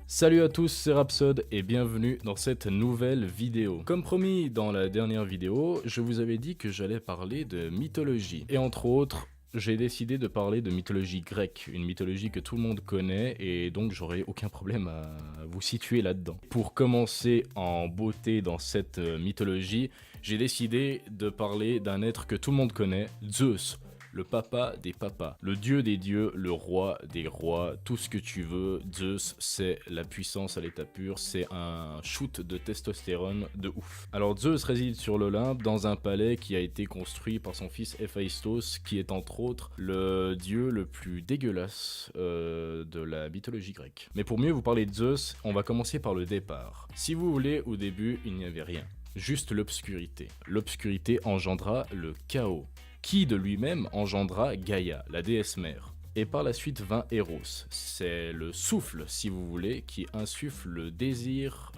Salut à tous, c'est Rhapsode et bienvenue dans cette nouvelle vidéo. Comme promis dans la dernière vidéo, je vous avais dit que j'allais parler de mythologie. Et entre autres, j'ai décidé de parler de mythologie grecque, une mythologie que tout le monde connaît et donc j'aurai aucun problème à vous situer là-dedans. Pour commencer en beauté dans cette mythologie, j'ai décidé de parler d'un être que tout le monde connaît, Zeus. Le papa des papas, le dieu des dieux, le roi des rois, tout ce que tu veux. Zeus, c'est la puissance à l'état pur, c'est un shoot de testostérone de ouf. Alors Zeus réside sur l'Olympe dans un palais qui a été construit par son fils Héphaïstos, qui est entre autres le dieu le plus dégueulasse de la mythologie grecque. Mais pour mieux vous parler de Zeus, on va commencer par le départ. Si vous voulez, au début, il n'y avait rien. Juste l'obscurité. L'obscurité engendra le chaos, qui de lui-même engendra Gaïa, la déesse mère. Et par la suite vint Eros, c'est le souffle, si vous voulez, qui insuffle le désir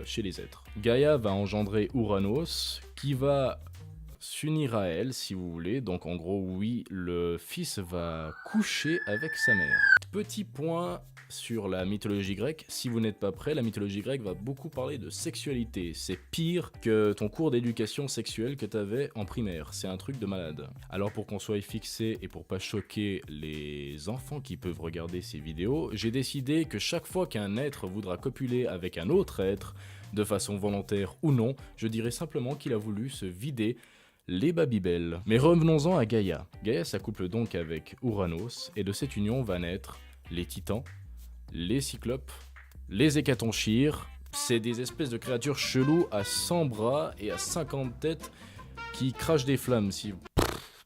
chez les êtres. Gaïa va engendrer Ouranos, qui va s'unir à elle, si vous voulez. Donc en gros, oui, le fils va coucher avec sa mère. Petit point sur la mythologie grecque, si vous n'êtes pas prêt, la mythologie grecque va beaucoup parler de sexualité. C'est pire que ton cours d'éducation sexuelle que t'avais en primaire. C'est un truc de malade. Alors pour qu'on soit fixé et pour pas choquer les enfants qui peuvent regarder ces vidéos, j'ai décidé que chaque fois qu'un être voudra copuler avec un autre être, de façon volontaire ou non, je dirais simplement qu'il a voulu se vider les Babybel. Mais revenons-en à Gaïa. Gaïa s'accouple donc avec Ouranos, et de cette union va naître les titans, les cyclopes, les hécatonchires. C'est des espèces de créatures cheloues à 100 bras et à 50 têtes qui crachent des flammes,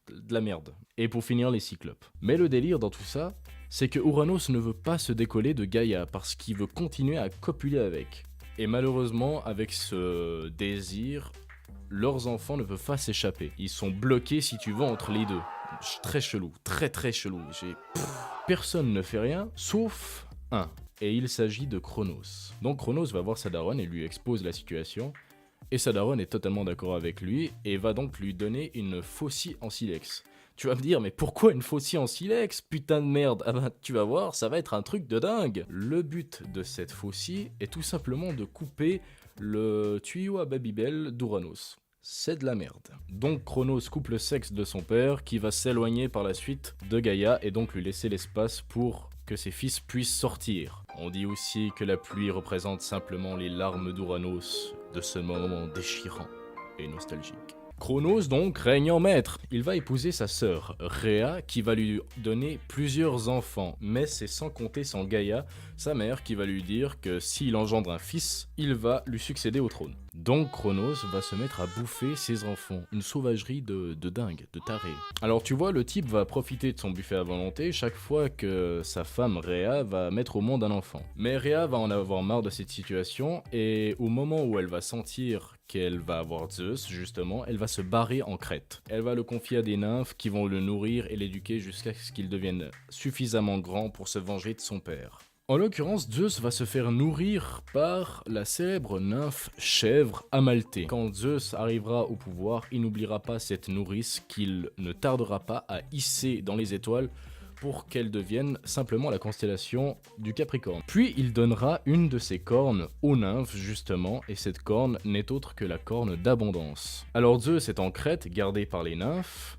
de la merde. Et pour finir, les cyclopes. Mais le délire dans tout ça, c'est que Ouranos ne veut pas se décoller de Gaïa parce qu'il veut continuer à copuler avec. Et malheureusement, avec ce désir, leurs enfants ne peuvent pas s'échapper. Ils sont bloqués, si tu veux, entre les deux. Très chelou, très chelou. Personne ne fait rien, sauf un. Et il s'agit de Cronos. Donc Cronos va voir sa daronne et lui expose la situation. Et sa daronne est totalement d'accord avec lui et va donc lui donner une faucille en silex. Tu vas me dire, mais pourquoi une faucille en silex, putain de merde? Ah bah tu vas voir, ça va être un truc de dingue. Le but de cette faucille est tout simplement de couper le tuyau à Babybel d'Ouranos. C'est de la merde. Donc Cronos coupe le sexe de son père, qui va s'éloigner par la suite de Gaïa et donc lui laisser l'espace pour que ses fils puissent sortir. On dit aussi que la pluie représente simplement les larmes d'Ouranos de ce moment déchirant et nostalgique. Cronos donc règne en maître. Il va épouser sa sœur, Rhea, qui va lui donner plusieurs enfants, mais c'est sans compter sans Gaïa, sa mère, qui va lui dire que s'il engendre un fils, il va lui succéder au trône. Donc Cronos va se mettre à bouffer ses enfants, une sauvagerie de dingue, de taré. Alors tu vois, le type va profiter de son buffet à volonté chaque fois que sa femme Rhea va mettre au monde un enfant. Mais Rhea va en avoir marre de cette situation, et au moment où elle va sentir qu'elle va avoir Zeus, justement, elle va se barrer en Crète. Elle va le confier à des nymphes qui vont le nourrir et l'éduquer jusqu'à ce qu'il devienne suffisamment grand pour se venger de son père. En l'occurrence, Zeus va se faire nourrir par la célèbre nymphe chèvre Amalthée. Quand Zeus arrivera au pouvoir, il n'oubliera pas cette nourrice qu'il ne tardera pas à hisser dans les étoiles pour qu'elle devienne simplement la constellation du Capricorne. Puis il donnera une de ses cornes aux nymphes justement, et cette corne n'est autre que la corne d'abondance. Alors Zeus est en Crète, gardé par les nymphes,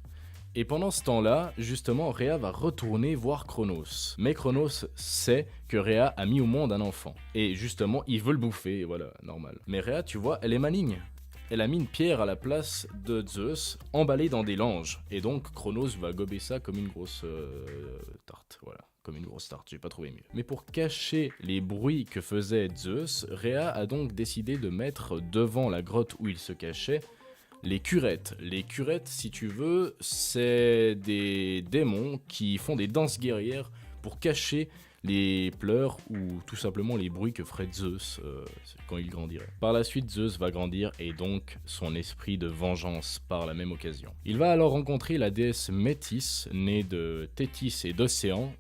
et pendant ce temps-là, justement, Rhea va retourner voir Cronos. Mais Cronos sait que Rhea a mis au monde un enfant, et justement, il veut le bouffer, et voilà, normal. Mais Rhea, tu vois, elle est maligne. Elle a mis une pierre à la place de Zeus, emballée dans des langes. Et donc, Cronos va gober ça comme une grosse tarte. Voilà, comme une grosse tarte, j'ai pas trouvé mieux. Mais pour cacher les bruits que faisait Zeus, Rhea a donc décidé de mettre devant la grotte où il se cachait les curettes. Les curettes, si tu veux, c'est des démons qui font des danses guerrières pour cacher les pleurs ou tout simplement les bruits que ferait Zeus quand il grandirait. Par la suite, Zeus va grandir et donc son esprit de vengeance par la même occasion. Il va alors rencontrer la déesse Métis, née de Thétis et d'Océan,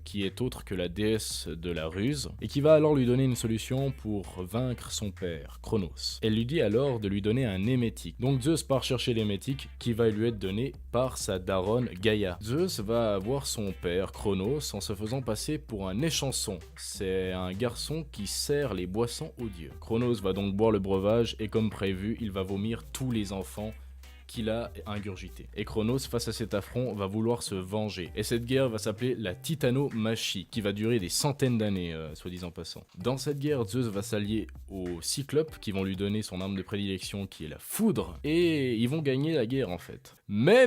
qui est autre que la déesse de la ruse, et qui va alors lui donner une solution pour vaincre son père, Cronos. Elle lui dit alors de lui donner un émétique. Donc Zeus part chercher l'émétique qui va lui être donné par sa daronne Gaïa. Zeus va voir son père, Cronos, en se faisant passer pour pour un échanson. C'est un garçon qui sert les boissons aux dieux. Cronos va donc boire le breuvage et comme prévu, il va vomir tous les enfants qu'il a ingurgité. Et Cronos, face à cet affront, va vouloir se venger. Et cette guerre va s'appeler la Titanomachie, qui va durer des centaines d'années, soit disant passant. Dans cette guerre, Zeus va s'allier aux Cyclopes, qui vont lui donner son arme de prédilection, qui est la foudre, et ils vont gagner la guerre, en fait. Mais,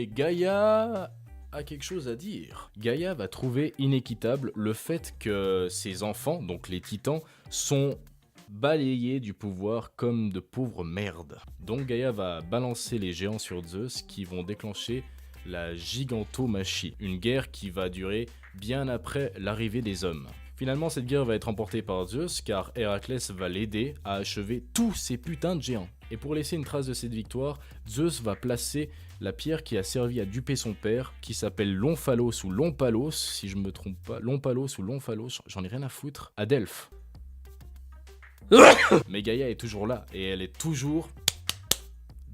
Gaïa a quelque chose à dire. Gaïa va trouver inéquitable le fait que ses enfants, donc les titans, sont balayés du pouvoir comme de pauvres merdes. Donc Gaïa va balancer les géants sur Zeus qui vont déclencher la gigantomachie, une guerre qui va durer bien après l'arrivée des hommes. Finalement, cette guerre va être remportée par Zeus car Héraclès va l'aider à achever tous ces putains de géants. Et pour laisser une trace de cette victoire, Zeus va placer la pierre qui a servi à duper son père, qui s'appelle l'Omphalos ou l'Ompalos, si je me trompe pas, l'Ompalos ou l'Omphalos, j'en ai rien à foutre, à Delphes. Mais Gaïa est toujours là, et elle est toujours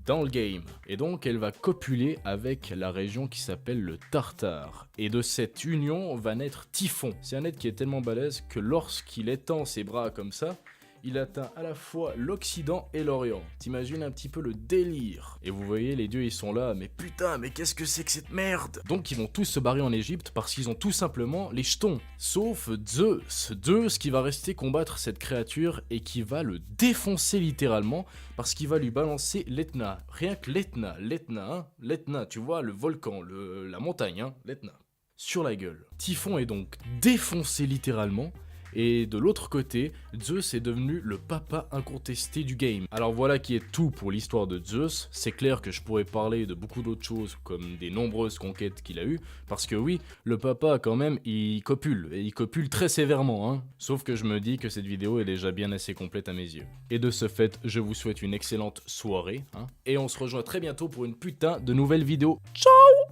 dans le game. Et donc elle va copuler avec la région qui s'appelle le Tartare. Et de cette union va naître Typhon. C'est un être qui est tellement balèze que lorsqu'il étend ses bras comme ça, il atteint à la fois l'Occident et l'Orient. T'imagines un petit peu le délire. Et vous voyez, les dieux ils sont là, mais putain, mais qu'est-ce que c'est que cette merde? Donc ils vont tous se barrer en Égypte parce qu'ils ont tout simplement les jetons. Sauf Zeus. Zeus qui va rester combattre cette créature et qui va le défoncer littéralement parce qu'il va lui balancer l'Etna. Rien que l'Etna, l'Etna, tu vois, le volcan, la montagne, hein, l'Etna. Sur la gueule. Typhon est donc défoncé littéralement. Et de l'autre côté, Zeus est devenu le papa incontesté du game. Alors voilà qui est tout pour l'histoire de Zeus. C'est clair que je pourrais parler de beaucoup d'autres choses, comme des nombreuses conquêtes qu'il a eues, parce que oui, le papa quand même, il copule, et il copule très sévèrement, hein. Sauf que je me dis que cette vidéo est déjà bien assez complète à mes yeux. Et de ce fait, je vous souhaite une excellente soirée, hein, et on se rejoint très bientôt pour une putain de nouvelle vidéo. Ciao!